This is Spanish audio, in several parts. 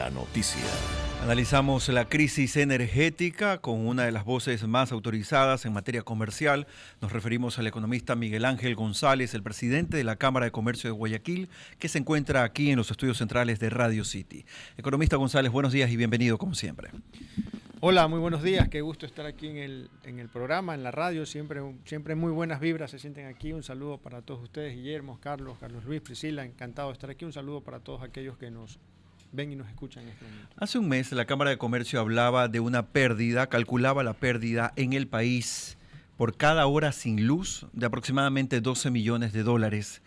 la noticia. Analizamos la crisis energética con una de las voces más autorizadas en materia comercial. Nos referimos al economista Miguel Ángel González, el presidente de la Cámara de Comercio de Guayaquil, que se encuentra aquí en los estudios centrales de Radio City. Economista González, buenos días y bienvenido como siempre. Hola, muy buenos días. Qué gusto estar aquí en el programa, en la radio. Siempre muy buenas vibras se sienten aquí. Un saludo para todos ustedes, Guillermo, Carlos Luis, Priscila. Encantado de estar aquí. Un saludo para todos aquellos que nos ven y nos escuchan en este momento. Hace un mes la Cámara de Comercio hablaba de una pérdida, calculaba la pérdida en el país por cada hora sin luz de aproximadamente 12 millones de dólares.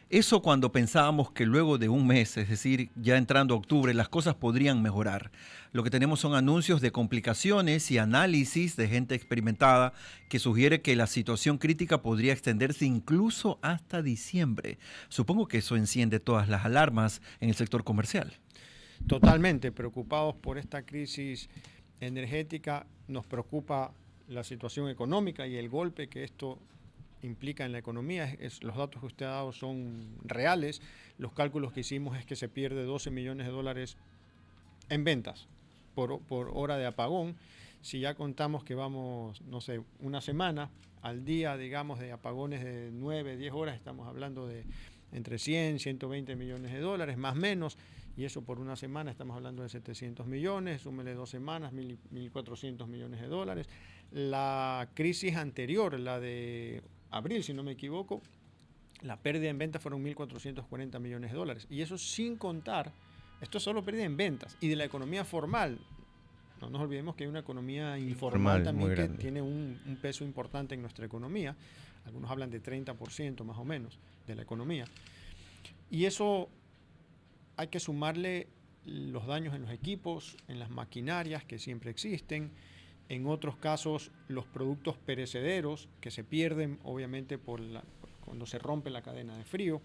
Eso cuando pensábamos que luego de un mes, es decir, ya entrando a octubre, las cosas podrían mejorar. Lo que tenemos son anuncios de complicaciones y análisis de gente experimentada que sugiere que la situación crítica podría extenderse incluso hasta diciembre. Supongo que eso enciende todas las alarmas en el sector comercial. Totalmente preocupados por esta crisis energética. Nos preocupa la situación económica y el golpe que esto implica en la economía. Los datos que usted ha dado son reales. Los cálculos que hicimos es que se pierde 12 millones de dólares en ventas por hora de apagón. Si ya contamos que vamos, no sé, una semana al día, digamos, de apagones de 9, 10 horas, estamos hablando de entre 100, 120 millones de dólares, más o menos, y eso por una semana estamos hablando de 700 millones, súmele 2 semanas, 1.400 millones de dólares. La crisis anterior, la de abril, si no me equivoco, la pérdida en ventas fueron 1.440 millones de dólares, y eso sin contar, esto es solo pérdida en ventas, y de la economía formal. No nos olvidemos que hay una economía informal también que tiene un peso importante en nuestra economía. Algunos hablan de 30% más o menos de la economía. Y eso hay que sumarle los daños en los equipos, en las maquinarias que siempre existen. En otros casos, los productos perecederos que se pierden, obviamente, cuando se rompe la cadena de frío.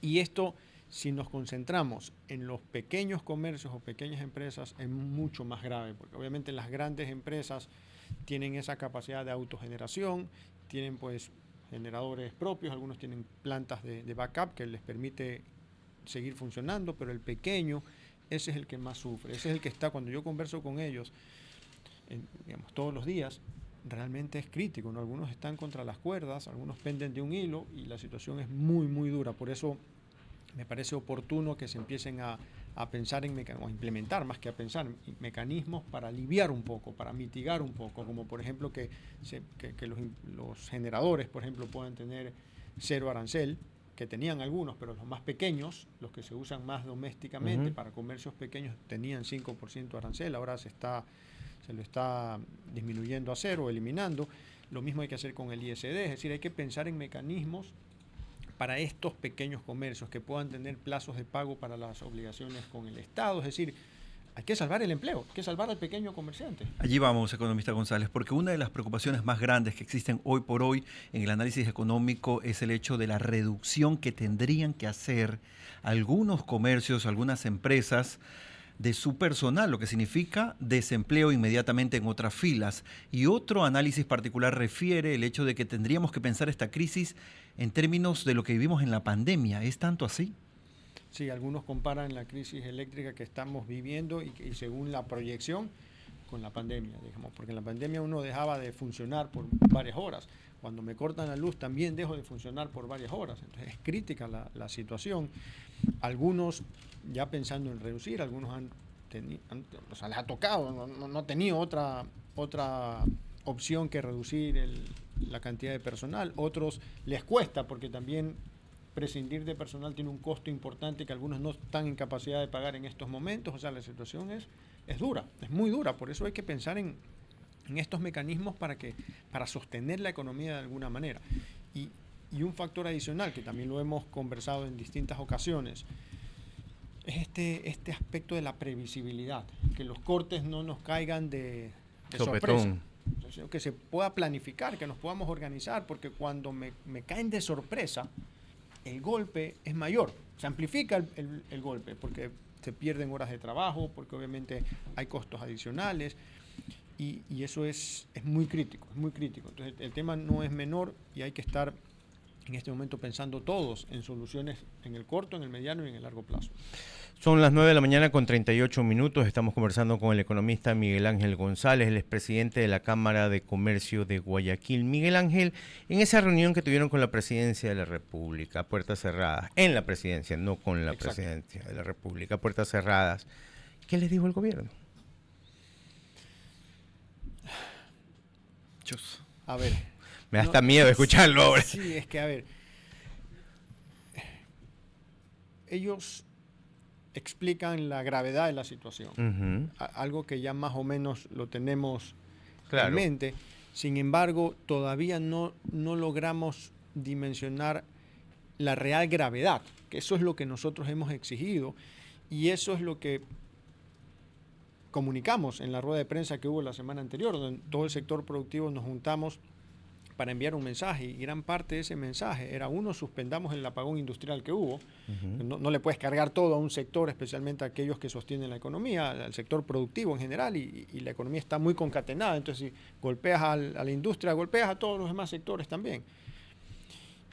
Y esto, si nos concentramos en los pequeños comercios o pequeñas empresas, es mucho más grave, porque obviamente las grandes empresas tienen esa capacidad de autogeneración, tienen pues generadores propios, algunos tienen plantas de backup que les permite seguir funcionando, pero el pequeño, ese es el que más sufre, ese es el que está, cuando yo converso con ellos, digamos, todos los días, realmente es crítico, ¿no? Algunos están contra las cuerdas, algunos penden de un hilo y la situación es muy, muy dura. Por eso me parece oportuno que se empiecen a pensar o implementar, más que a pensar, mecanismos para aliviar un poco, para mitigar un poco, como por ejemplo que los generadores, por ejemplo, puedan tener cero arancel, que tenían algunos, pero los más pequeños, los que se usan más domésticamente, para comercios pequeños, tenían 5% arancel, ahora se lo está disminuyendo a cero, eliminando. Lo mismo hay que hacer con el ISD, es decir, hay que pensar en mecanismos para estos pequeños comercios que puedan tener plazos de pago para las obligaciones con el Estado. Es decir, hay que salvar el empleo, hay que salvar al pequeño comerciante. Allí vamos, economista González, porque una de las preocupaciones más grandes que existen hoy por hoy en el análisis económico es el hecho de la reducción que tendrían que hacer algunos comercios, algunas empresas, de su personal, lo que significa desempleo inmediatamente en otras filas. Y otro análisis particular refiere el hecho de que tendríamos que pensar esta crisis en términos de lo que vivimos en la pandemia. ¿Es tanto así? Sí, algunos comparan la crisis eléctrica que estamos viviendo y según la proyección con la pandemia, digamos, porque en la pandemia uno dejaba de funcionar por varias horas. Cuando me cortan la luz también dejo de funcionar por varias horas. Entonces es crítica la situación. Algunos ya pensando en reducir, algunos les ha tocado, no ha tenido otra opción que reducir la cantidad de personal. Otros les cuesta porque también prescindir de personal tiene un costo importante que algunos no están en capacidad de pagar en estos momentos. O sea, la situación es dura, es muy dura. Por eso hay que pensar en estos mecanismos para sostener la economía de alguna manera. Y un factor adicional, que también lo hemos conversado en distintas ocasiones, es este aspecto de la previsibilidad, que los cortes no nos caigan de sorpresa, que se pueda planificar, que nos podamos organizar, porque cuando me caen de sorpresa, el golpe es mayor, se amplifica el golpe, porque se pierden horas de trabajo, porque obviamente hay costos adicionales, y eso es muy crítico, es muy crítico. Entonces el tema no es menor y hay que estar en este momento pensando todos en soluciones en el corto, en el mediano y en el largo plazo. Son las 9 de la mañana con 38 minutos. Estamos conversando con el economista Miguel Ángel González, el expresidente de la Cámara de Comercio de Guayaquil. Miguel Ángel, en esa reunión que tuvieron con la Presidencia de la República, a puertas cerradas, en la Presidencia, no con la Exacto. Presidencia de la República, a puertas cerradas, ¿qué les dijo el gobierno? A ver. Me da hasta miedo escucharlo ahora. Sí, es que a ver. Ellos explican la gravedad de la situación. Algo que ya más o menos lo tenemos en mente. Sin embargo, todavía no logramos dimensionar la real gravedad, que eso es lo que nosotros hemos exigido y eso es lo que comunicamos en la rueda de prensa que hubo la semana anterior, donde todo el sector productivo nos juntamos para enviar un mensaje, y gran parte de ese mensaje era: uno, suspendamos el apagón industrial que hubo. No le puedes cargar todo a un sector, especialmente a aquellos que sostienen la economía, al sector productivo en general, y la economía está muy concatenada. Entonces, si golpeas a la industria, golpeas a todos los demás sectores también.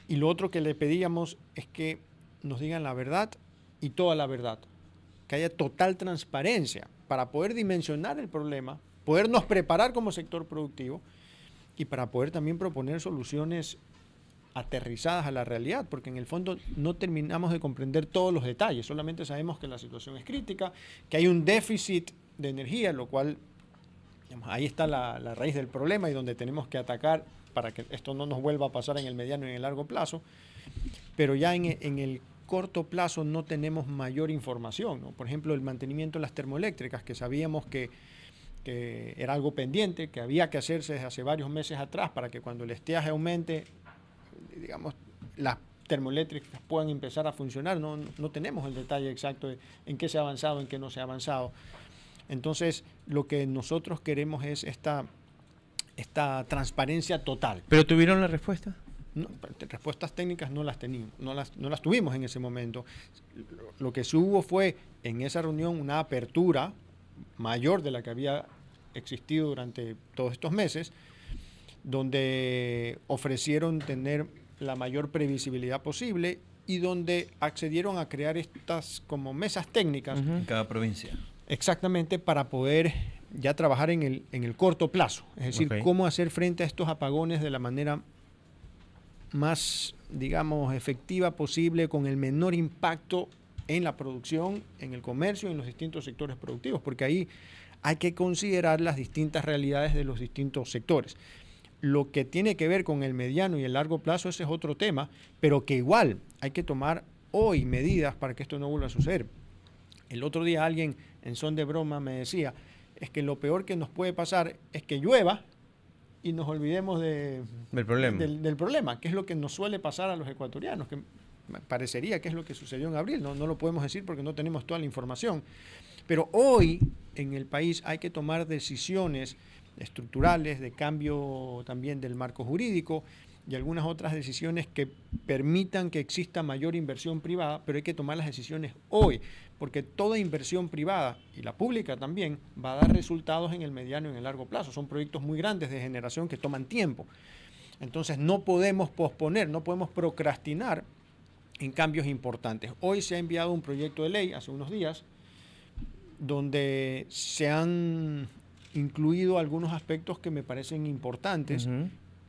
Y lo otro que le pedíamos es que nos digan la verdad y toda la verdad, que haya total transparencia para poder dimensionar el problema, podernos preparar como sector productivo y para poder también proponer soluciones aterrizadas a la realidad, porque en el fondo no terminamos de comprender todos los detalles, solamente sabemos que la situación es crítica, que hay un déficit de energía, lo cual, digamos, ahí está la raíz del problema y donde tenemos que atacar para que esto no nos vuelva a pasar en el mediano y en el largo plazo, pero ya en el corto plazo no tenemos mayor información, ¿no? Por ejemplo, el mantenimiento de las termoeléctricas, que sabíamos que era algo pendiente, que había que hacerse desde hace varios meses atrás para que cuando el estiaje aumente, digamos, las termoeléctricas puedan empezar a funcionar. No tenemos el detalle exacto de en qué se ha avanzado, en qué no se ha avanzado. Entonces, lo que nosotros queremos es esta transparencia total. ¿Pero tuvieron la respuesta? No, respuestas técnicas no las teníamos, no las tuvimos en ese momento. Lo que sí hubo fue en esa reunión una apertura mayor de la que había existido durante todos estos meses, donde ofrecieron tener la mayor previsibilidad posible y donde accedieron a crear estas como mesas técnicas en cada provincia. Exactamente, para poder ya trabajar en el corto plazo, es decir, cómo hacer frente a estos apagones de la manera más, digamos, efectiva posible, con el menor impacto en la producción, en el comercio y en los distintos sectores productivos, porque ahí hay que considerar las distintas realidades de los distintos sectores. Lo que tiene que ver con el mediano y el largo plazo, ese es otro tema, pero que igual hay que tomar hoy medidas para que esto no vuelva a suceder. El otro día alguien en son de broma me decía, es que lo peor que nos puede pasar es que llueva y nos olvidemos del problema, que es lo que nos suele pasar a los ecuatorianos, que parecería que es lo que sucedió en abril, no lo podemos decir porque no tenemos toda la información, pero hoy en el país hay que tomar decisiones estructurales de cambio también del marco jurídico y algunas otras decisiones que permitan que exista mayor inversión privada, pero hay que tomar las decisiones hoy, porque toda inversión privada, y la pública también, va a dar resultados en el mediano y en el largo plazo. Son proyectos muy grandes de generación que toman tiempo. Entonces no podemos posponer, no podemos procrastinar en cambios importantes. Hoy se ha enviado un proyecto de ley, hace unos días, donde se han incluido algunos aspectos que me parecen importantes,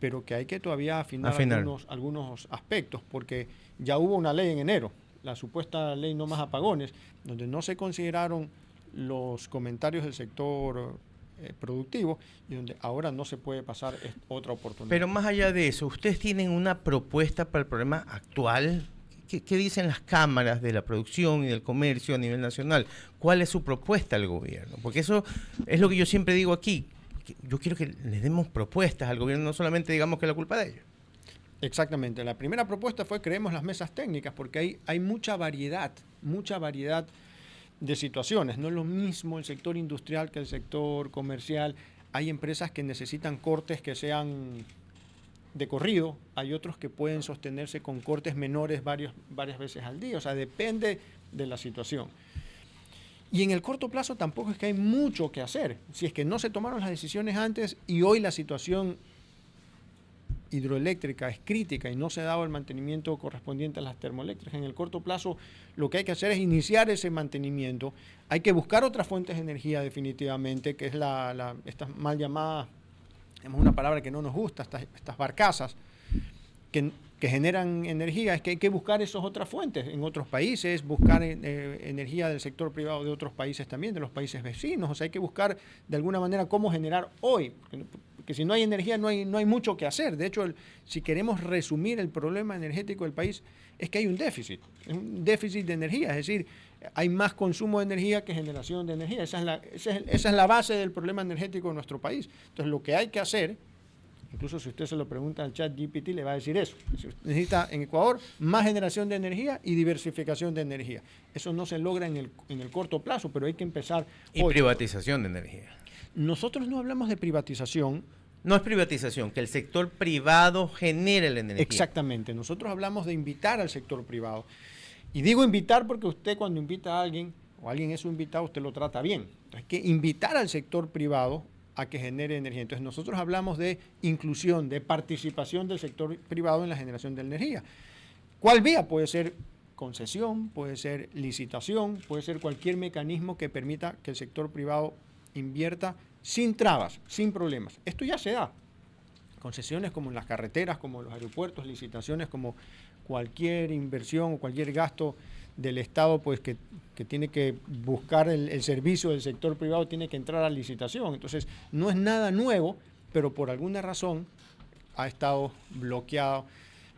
pero que hay que todavía afinar. Algunos aspectos, porque ya hubo una ley en enero, la supuesta ley No Más Apagones, donde no se consideraron los comentarios del sector productivo y donde ahora no se puede pasar otra oportunidad. Pero más allá de eso, ¿ustedes tienen una propuesta para el problema actual? ¿Qué dicen las cámaras de la producción y del comercio a nivel nacional? ¿Cuál es su propuesta al gobierno? Porque eso es lo que yo siempre digo aquí. Yo quiero que les demos propuestas al gobierno, no solamente digamos que es la culpa de ellos. Exactamente. La primera propuesta fue creemos las mesas técnicas, porque hay mucha variedad de situaciones. No es lo mismo el sector industrial que el sector comercial. Hay empresas que necesitan cortes que sean de corrido, hay otros que pueden sostenerse con cortes menores varias veces al día. O sea, depende de la situación. Y en el corto plazo tampoco es que hay mucho que hacer. Si es que no se tomaron las decisiones antes y hoy la situación hidroeléctrica es crítica y no se ha dado el mantenimiento correspondiente a las termoeléctricas, en el corto plazo lo que hay que hacer es iniciar ese mantenimiento. Hay que buscar otras fuentes de energía definitivamente, que es estas mal llamadas, es una palabra que no nos gusta, estas barcazas que generan energía. Es que hay que buscar esas otras fuentes en otros países, buscar energía del sector privado de otros países también, de los países vecinos. O sea, hay que buscar de alguna manera cómo generar hoy, porque si no hay energía no hay mucho que hacer. De hecho, si queremos resumir el problema energético del país, es que hay un déficit de energía, es decir, hay más consumo de energía que generación de energía. Esa es la base del problema energético de nuestro país. Entonces, lo que hay que hacer, incluso si usted se lo pregunta al ChatGPT, le va a decir eso. Necesita en Ecuador más generación de energía y diversificación de energía. Eso no se logra en el corto plazo, pero hay que empezar hoy. Y privatización de energía. Nosotros no hablamos de privatización. No es privatización, que el sector privado genere la energía. Exactamente. Nosotros hablamos de invitar al sector privado. Y digo invitar porque usted cuando invita a alguien, o alguien es su invitado, usted lo trata bien. Entonces, hay que invitar al sector privado a que genere energía. Entonces nosotros hablamos de inclusión, de participación del sector privado en la generación de energía. ¿Cuál vía? Puede ser concesión, puede ser licitación, puede ser cualquier mecanismo que permita que el sector privado invierta sin trabas, sin problemas. Esto ya se da. Concesiones como en las carreteras, como en los aeropuertos, licitaciones como cualquier inversión o cualquier gasto del Estado, pues que tiene que buscar el servicio del sector privado, tiene que entrar a licitación. Entonces, no es nada nuevo, pero por alguna razón ha estado bloqueada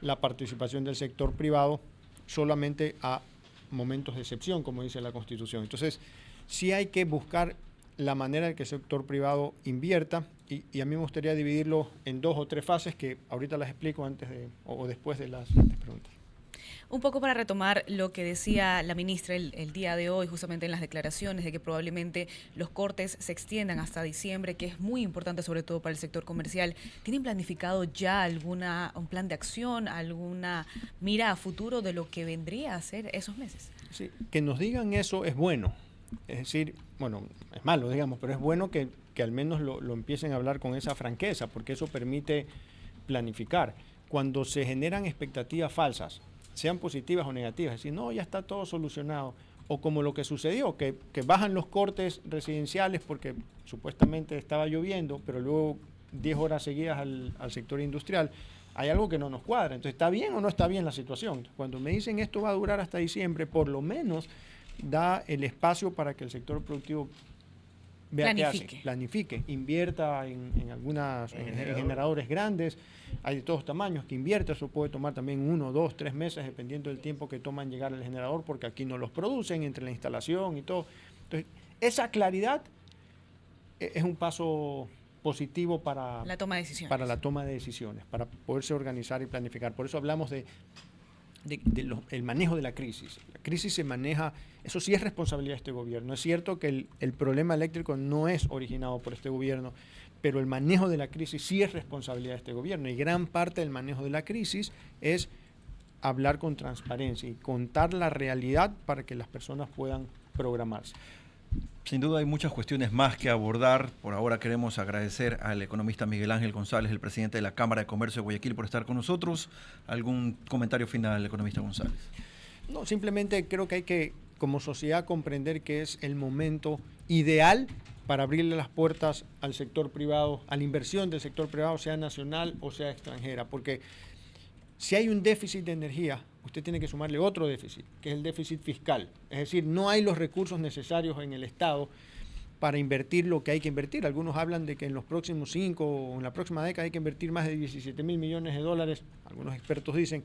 la participación del sector privado solamente a momentos de excepción, como dice la Constitución. Entonces, sí hay que buscar la manera en que el sector privado invierta, y a mí me gustaría dividirlo en 2 o 3 fases que ahorita las explico antes o después de las preguntas. Un poco para retomar lo que decía la ministra el día de hoy, justamente en las declaraciones, de que probablemente los cortes se extiendan hasta diciembre, que es muy importante sobre todo para el sector comercial. ¿Tienen planificado ya un plan de acción, alguna mira a futuro de lo que vendría a ser esos meses? Sí, que nos digan eso es bueno. Es decir, bueno, es malo, digamos, pero es bueno que al menos lo empiecen a hablar con esa franqueza, porque eso permite planificar. Cuando se generan expectativas falsas, sean positivas o negativas, es decir, no, ya está todo solucionado, o como lo que sucedió, que bajan los cortes residenciales porque supuestamente estaba lloviendo, pero luego 10 horas seguidas al sector industrial, hay algo que no nos cuadra. Entonces, ¿está bien o no está bien la situación? Cuando me dicen esto va a durar hasta diciembre, por lo menos da el espacio para que el sector productivo vea qué hace, planifique, invierta en generadores grandes, hay de todos tamaños, que invierta. Eso puede tomar también 1, 2, 3 meses, dependiendo del tiempo que toma en llegar al generador, porque aquí no los producen, entre la instalación y todo. Entonces, esa claridad es un paso positivo para la toma de decisiones. Para la toma de decisiones, para poderse organizar y planificar. Por eso hablamos del manejo de la crisis. La crisis se maneja, eso sí es responsabilidad de este gobierno. Es cierto que el problema eléctrico no es originado por este gobierno, pero el manejo de la crisis sí es responsabilidad de este gobierno, y gran parte del manejo de la crisis es hablar con transparencia y contar la realidad para que las personas puedan programarse. Sin duda hay muchas cuestiones más que abordar. Por ahora queremos agradecer al economista Miguel Ángel González, el presidente de la Cámara de Comercio de Guayaquil, por estar con nosotros. ¿Algún comentario final, economista González? No, simplemente creo que hay que, como sociedad, comprender que es el momento ideal para abrirle las puertas al sector privado, a la inversión del sector privado, sea nacional o sea extranjera, porque si hay un déficit de energía, usted tiene que sumarle otro déficit, que es el déficit fiscal. Es decir, no hay los recursos necesarios en el Estado para invertir lo que hay que invertir. Algunos hablan de que en los próximos 5 o en la próxima década hay que invertir más de 17.000 millones de dólares, algunos expertos dicen,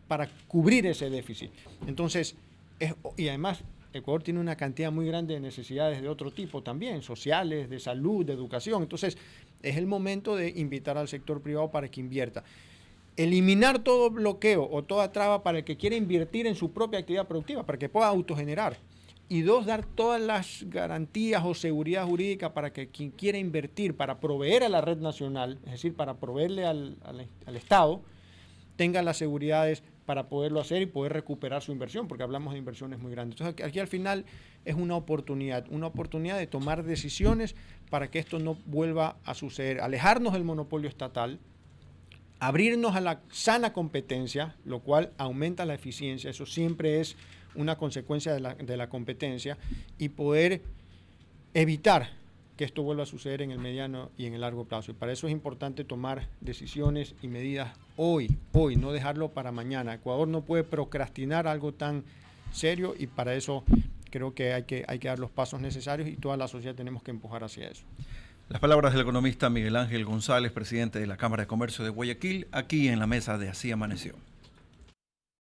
para cubrir ese déficit. Entonces, y además, Ecuador tiene una cantidad muy grande de necesidades de otro tipo también, sociales, de salud, de educación. Entonces, es el momento de invitar al sector privado para que invierta. Eliminar todo bloqueo o toda traba para el que quiera invertir en su propia actividad productiva, para que pueda autogenerar. Y 2, dar todas las garantías o seguridad jurídica para que quien quiera invertir, para proveer a la red nacional, es decir, para proveerle al Estado, tenga las seguridades para poderlo hacer y poder recuperar su inversión, porque hablamos de inversiones muy grandes. Entonces, aquí al final es una oportunidad de tomar decisiones para que esto no vuelva a suceder, alejarnos del monopolio estatal, abrirnos a la sana competencia, lo cual aumenta la eficiencia, eso siempre es una consecuencia de la competencia, y poder evitar que esto vuelva a suceder en el mediano y en el largo plazo. Y para eso es importante tomar decisiones y medidas hoy, no dejarlo para mañana. Ecuador no puede procrastinar algo tan serio, y para eso creo que hay que dar los pasos necesarios, y toda la sociedad tenemos que empujar hacia eso. Las palabras del economista Miguel Ángel González, presidente de la Cámara de Comercio de Guayaquil, aquí en la mesa de Así Amaneció.